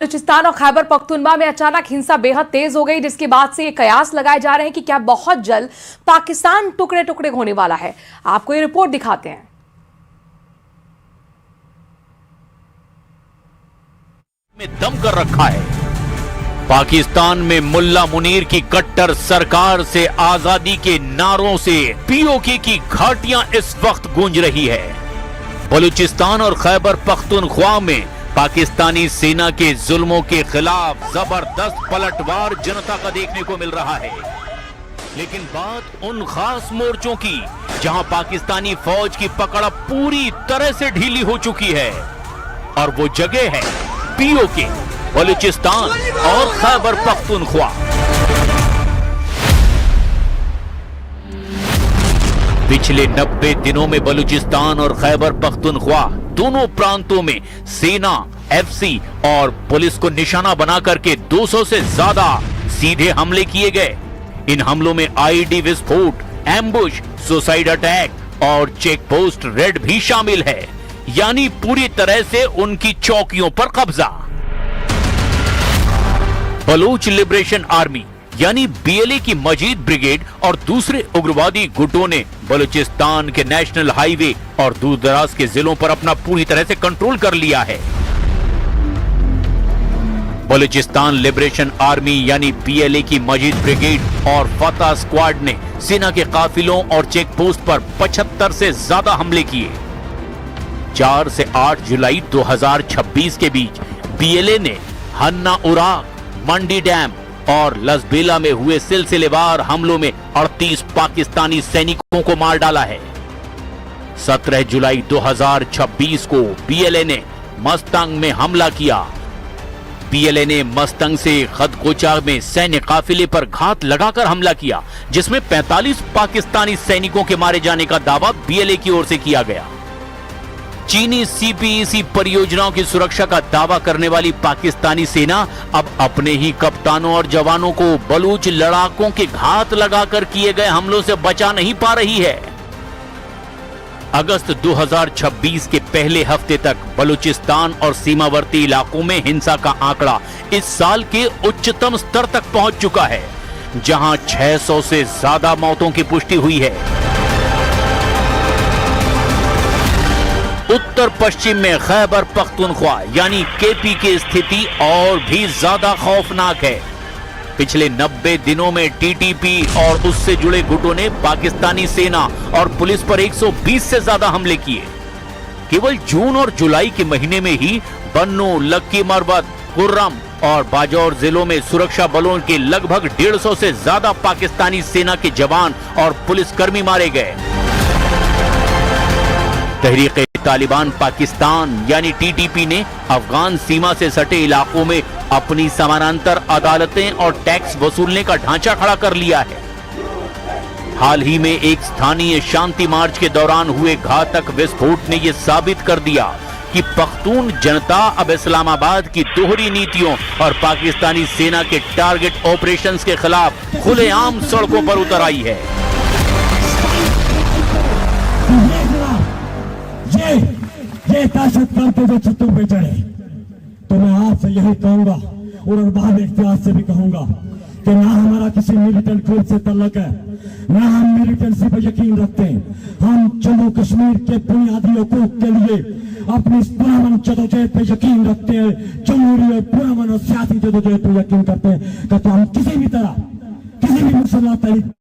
बलूचिस्तान और खैबर पख्तूनख्वा में अचानक हिंसा बेहद तेज हो गई, जिसके बाद से ये कयास लगाए जा रहे हैं कि क्या बहुत जल्द पाकिस्तान टुकड़े टुकड़े होने वाला है। आपको ये रिपोर्ट दिखाते हैं। में दम कर रखा है। पाकिस्तान में मुल्ला मुनीर की कट्टर सरकार से आजादी के नारों से पीओके की घाटियां इस वक्त गूंज रही है। बलूचिस्तान और खैबर पख्तूनख्वा में पाकिस्तानी सेना के जुल्मों के खिलाफ जबरदस्त पलटवार जनता का देखने को मिल रहा है। लेकिन बात उन खास मोर्चों की जहां पाकिस्तानी फौज की पकड़ पूरी तरह से ढीली हो चुकी है, और वो जगह है पीओके, बलूचिस्तान और खैबर पख्तूनख्वा। पिछले 90 दिनों में बलूचिस्तान और खैबर पख्तूनख्वा दोनों प्रांतों में सेना, एफसी और पुलिस को निशाना बना करके 200 से ज्यादा सीधे हमले किए गए। इन हमलों में आईडी विस्फोट, एम्बुश, सुसाइड अटैक और चेक पोस्ट रेड भी शामिल है, यानी पूरी तरह से उनकी चौकियों पर कब्जा। बलूच लिबरेशन आर्मी यानी बीएलए की मजीद ब्रिगेड और दूसरे उग्रवादी गुटों ने बलूचिस्तान के नेशनल हाईवे और दूर दराज के जिलों पर अपना पूरी तरह से कंट्रोल कर लिया है। बलूचिस्तान लिबरेशन आर्मी यानी बीएलए की मजीद ब्रिगेड और फतह स्क्वाड ने सेना के काफिलों और चेक पोस्ट पर 75 से ज्यादा हमले किए। 4 से 8 जुलाई 2026 के बीच बीएलए ने हन्ना उराक, मंडी डैम और लसबेला में हुए सिलसिलेवार हमलों में 38 पाकिस्तानी सैनिकों को मार डाला है। 17 जुलाई 2026 को बीएलए ने मस्तंग में हमला किया। बीएलए ने मस्तंग से खदकोचा में सैन्य काफिले पर घात लगाकर हमला किया, जिसमें 45 पाकिस्तानी सैनिकों के मारे जाने का दावा बीएलए की ओर से किया गया। चीनी सीपीईसी परियोजनाओं की सुरक्षा का दावा करने वाली पाकिस्तानी सेना अब अपने ही कप्तानों और जवानों को बलूच लड़ाकों के घात लगाकर किए गए हमलों से बचा नहीं पा रही है। अगस्त 2026 के पहले हफ्ते तक बलूचिस्तान और सीमावर्ती इलाकों में हिंसा का आंकड़ा इस साल के उच्चतम स्तर तक पहुंच चुका है, जहां 600 से ज्यादा मौतों की पुष्टि हुई है। उत्तर पश्चिम में खैबर पख्तूनख्वा यानी केपी की स्थिति और भी ज्यादा खौफनाक है। पिछले 90 दिनों में टीटीपी और उससे जुड़े गुटों ने पाकिस्तानी सेना और पुलिस पर 120 से ज्यादा हमले किए। केवल जून और जुलाई के महीने में ही बन्नू, लक्की मरबत, कुर्रम और बाजौर जिलों में सुरक्षा बलों के लगभग 150 से ज्यादा पाकिस्तानी सेना के जवान और पुलिसकर्मी मारे गए। तहरीक तालिबान पाकिस्तान यानी टीटीपी ने अफगान सीमा से सटे इलाकों में अपनी समानांतर अदालतें और टैक्स वसूलने का ढांचा खड़ा कर लिया है। हाल ही में एक स्थानीय शांति मार्च के दौरान हुए घातक विस्फोट ने यह साबित कर दिया कि पख्तून जनता अब इस्लामाबाद की दोहरी नीतियों और पाकिस्तानी सेना के टारगेट ऑपरेशंस के खिलाफ खुलेआम सड़कों पर उतर आई है। ये दहशत करते जो छतों पे चढ़े, तो मैं आपसे यही कहूंगा और अरबाब इख्तियार से भी कहूंगा कि ना हमारा किसी मिलिटेंट ग्रुप से तल्लुक है, ना हम मिलिटेंसी पर यकीन रखते हैं। हम जम्मू कश्मीर के बुनियादी हकूक के लिए अपनी पुरअमन जदोजहद पे यकीन रखते हैं, जमहूरी और पुरअमन और सियासी जदोजहद पे यकीन करते हैं कि हम किसी भी तरह किसी भी मुसलमान